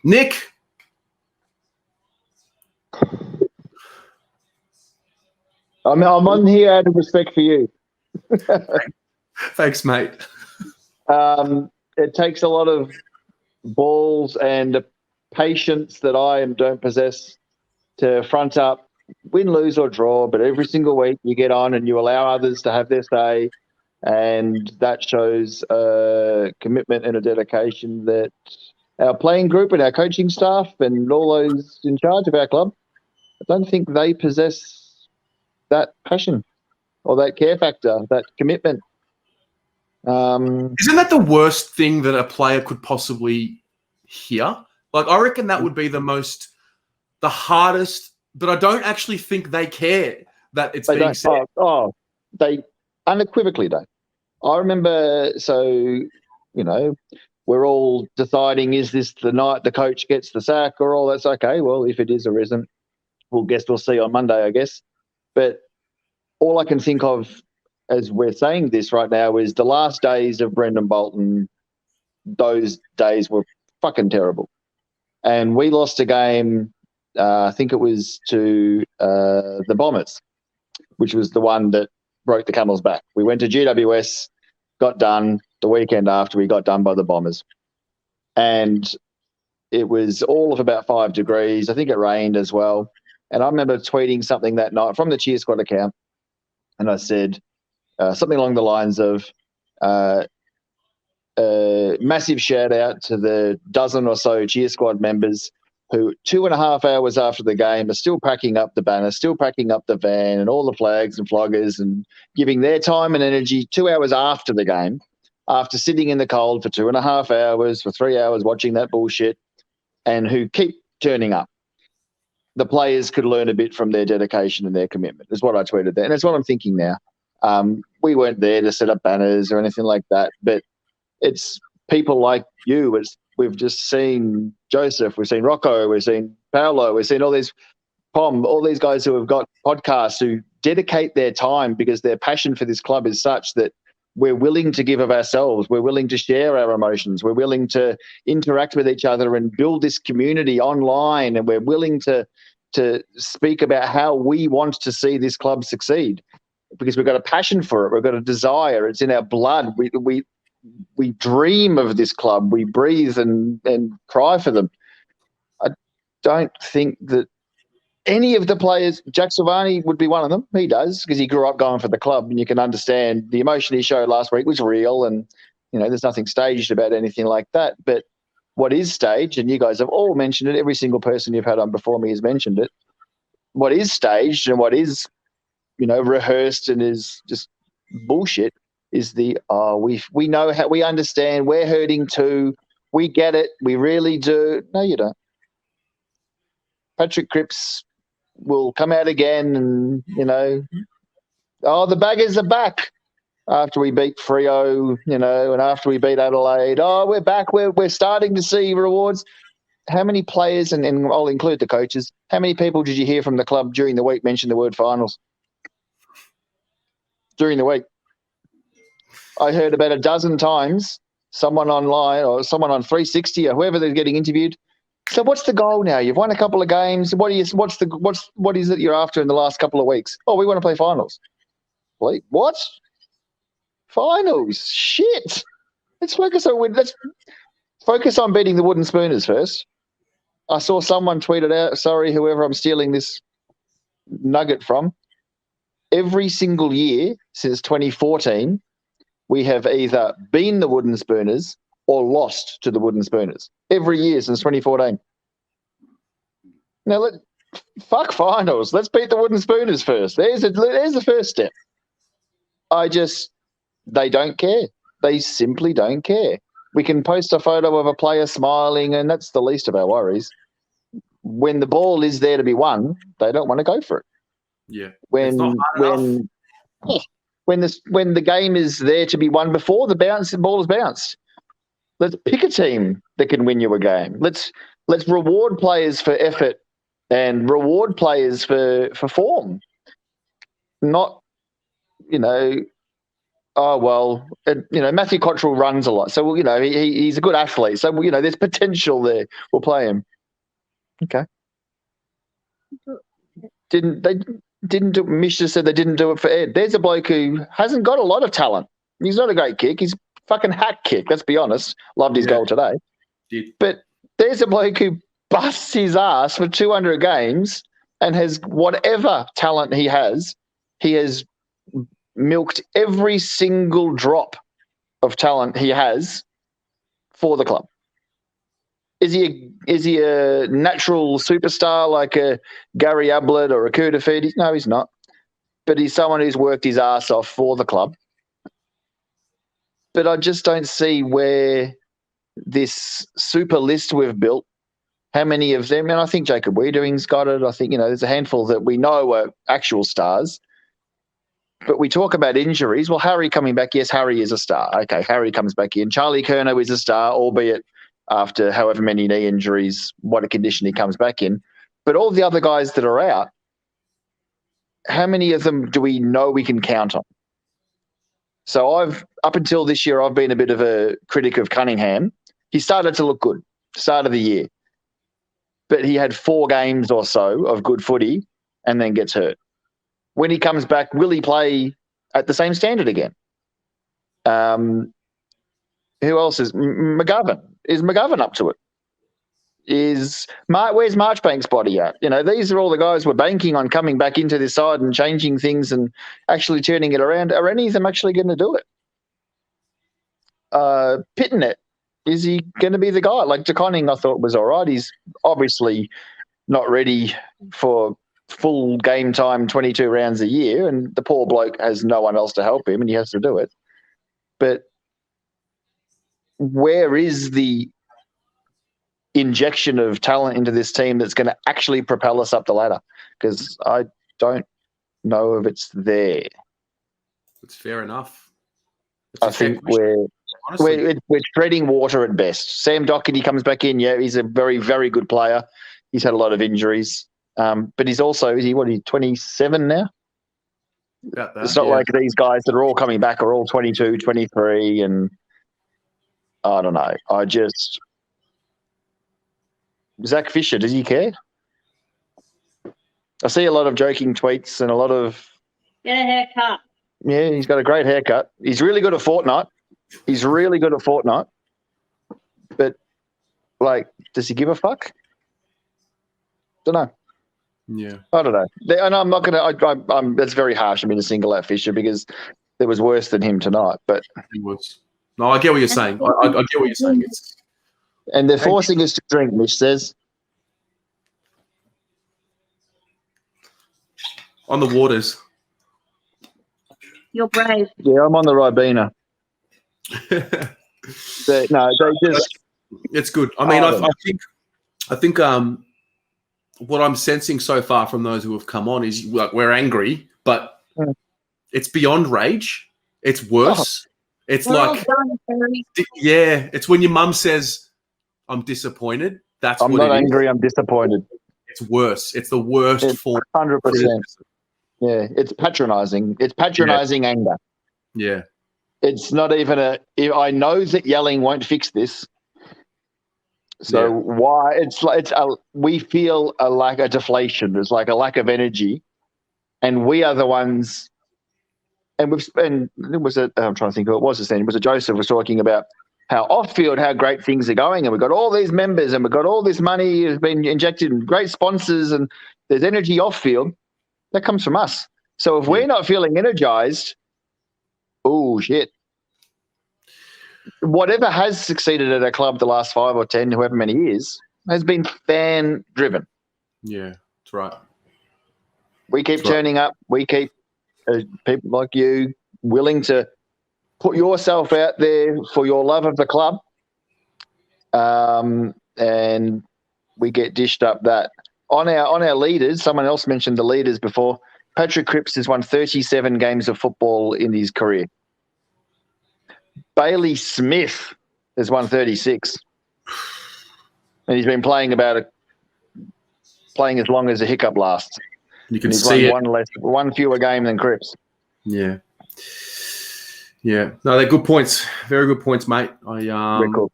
Nick. I'm on here out of respect for you. Thanks, mate. It takes a lot of balls and patience that I don't possess to front up, win, lose or draw, but every single week you get on and you allow others to have their say, and that shows a commitment and a dedication that our playing group and our coaching staff and all those in charge of our club, I don't think they possess that passion or that care factor, that commitment. Isn't that the worst thing that a player could possibly hear? Like, I reckon that would be the hardest, but I don't actually think they care that it's being said. They unequivocally don't. I remember, we're all deciding, is this the night the coach gets the sack or all that's okay? Well, if it is or isn't, we'll see on Monday, I guess. But all I can think of as we're saying this right now is the last days of Brendan Bolton. Those days were fucking terrible. And we lost a game, I think it was to the Bombers, which was the one that broke the camel's back. We went to GWS, got done. The weekend after, we got done by the Bombers. And it was all of about 5 degrees. I think it rained as well. And I remember tweeting something that night from the Cheer Squad account. And I said something along the lines of, massive shout out to the dozen or so Cheer Squad members who 2.5 hours after the game are still packing up the banner, still packing up the van and all the flags and floggers and giving their time and energy 2 hours after the game, after sitting in the cold for 2.5 hours, for 3 hours watching that bullshit, and who keep turning up. The players could learn a bit from their dedication and their commitment, is what I tweeted there. And that's what I'm thinking now. We weren't there to set up banners or anything like that, but it's people like you. We've just seen Joseph, we've seen Rocco, we've seen Paolo, we've seen all these guys who have got podcasts who dedicate their time because their passion for this club is such that we're willing to give of ourselves. We're willing to share our emotions. We're willing to interact with each other and build this community online. And we're willing to speak about how we want to see this club succeed because we've got a passion for it. We've got a desire. It's in our blood. We dream of this club. We breathe and cry for them. I don't think that any of the players, Jack Silvani would be one of them. He does because he grew up going for the club, and you can understand the emotion he showed last week was real, and there's nothing staged about anything like that. But what is staged, and you guys have all mentioned it, every single person you've had on before me has mentioned it, what is staged and what is rehearsed and is just bullshit is we know how, we understand, we're hurting too, we get it, we really do. No, you don't. Patrick Cripps will come out again and, the baggers are back after we beat Freo, and after we beat Adelaide. Oh, we're back. We're starting to see rewards. How many players, and I'll include the coaches, how many people did you hear from the club during the week mention the word finals? During the week. I heard about a dozen times someone online or someone on 360 or whoever they're getting interviewed. So what's the goal now? You've won a couple of games. What is it you're after in the last couple of weeks? Oh, we want to play finals. Wait, what? Finals? Shit. Let's focus on beating the Wooden Spooners first. I saw someone tweeted out, sorry, whoever I'm stealing this nugget from. Every single year since 2014, we have either been the Wooden Spooners or lost to the Wooden Spooners. Every year since 2014. Now, fuck finals. Let's beat the Wooden Spooners first. There's the first step. They don't care. They simply don't care. We can post a photo of a player smiling, and that's the least of our worries. When the ball is there to be won, they don't want to go for it. Yeah. When the game is there to be won before the ball is bounced. Let's pick a team that can win you a game. Let's reward players for effort and reward players for form. Not, oh, well, Matthew Cottrell runs a lot. So, he's a good athlete. So, there's potential there. We'll play him. Okay. Misha said they didn't do it for Ed. There's a bloke who hasn't got a lot of talent. He's not a great kick. He's fucking hack kick. Let's be honest. Loved his goal today. But there's a bloke who busts his ass for 200 games and has whatever talent he has milked every single drop of talent he has for the club. Is he a natural superstar like a Gary Ablett or a Kudafidi? No, he's not. But he's someone who's worked his ass off for the club. But I just don't see where this super list we've built, how many of them, and I think Jacob Wiedering's got it. I think, there's a handful that we know are actual stars. But we talk about injuries. Well, Harry coming back, yes, Harry is a star. Okay, Harry comes back in. Charlie Curnow is a star, albeit after however many knee injuries, what a condition he comes back in. But all the other guys that are out, how many of them do we know we can count on? So up until this year, I've been a bit of a critic of Cunningham. He started to look good, start of the year. But he had 4 games or so of good footy and then gets hurt. When he comes back, will he play at the same standard again? Who else is McGovern? Is McGovern up to it? Where's Marchbank's body at? These are all the guys we're banking on coming back into this side and changing things and actually turning it around. Are any of them actually going to do it? Pittonet, is he going to be the guy? Like DeConning, I thought was all right. He's obviously not ready for full game time, 22 rounds a year, and the poor bloke has no one else to help him, and he has to do it. But where is the injection of talent into this team that's going to actually propel us up the ladder? Because I don't know if it's there. It's fair enough. I think we're treading water at best. Sam Doherty comes back in. Yeah, he's a very, very good player. He's had a lot of injuries. But he's also, he's 27 now? About that, it's not like these guys that are all coming back are all 22, 23, and I don't know. Zach Fisher, does he care? I see a lot of joking tweets and a lot of... Get a haircut. Yeah, he's got a great haircut. He's really good at Fortnite. But, does he give a fuck? Don't know. Yeah. I don't know. And I'm not going to... That's very harsh of me to single out Fisher because there was worse than him tonight. But he was. No, I get what you're saying. I get what you're saying. And they're forcing us to drink, Mish says. On the waters. You're brave. Yeah, I'm on the Ribena. They just... It's good. I mean, I think what I'm sensing so far from those who have come on is we're angry, but it's beyond rage. It's worse. It's it's when your mum says, "I'm disappointed." That's I'm what not it angry. is. I'm disappointed. It's worse. It's the worst form. 100%. Yeah, it's patronising. It's patronising anger. Yeah. It's not even I know that yelling won't fix this. So why we feel a lack of deflation. There's like a lack of energy, and we are the ones. And I'm trying to think who it was. It was Joseph was talking about how off-field, how great things are going, and we've got all these members, and we've got all this money has been injected, and great sponsors, and there's energy off-field. That comes from us. So if we're not feeling energized, oh shit. Whatever has succeeded at our club the last 5 or 10, however many years, has been fan-driven. Yeah, that's right. We keep turning up. We keep people like you willing to put yourself out there for your love of the club, and we get dished up that. On our leaders, someone else mentioned the leaders before. Patrick Cripps has won 37 games of football in his career. Bailey Smith has won 36. And he's been playing as long as a hiccup lasts. You can see it. One fewer game than Cripps. Yeah. Yeah. No, they're good points. Very good points, mate. I Cool.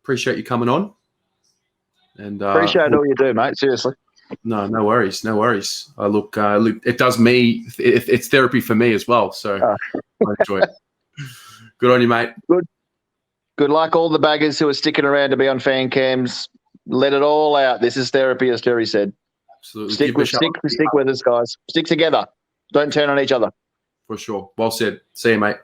appreciate you coming on. And Appreciate all you do, mate. Seriously. No worries. Look, it does me. It's therapy for me as well. So I enjoy it. Good on you, mate. Good luck, all the baggers who are sticking around to be on fan cams. Let it all out. This is therapy, as Terry said. Absolutely. Stick with us, guys. Stick together. Don't turn on each other. For sure. Well said. See you, mate.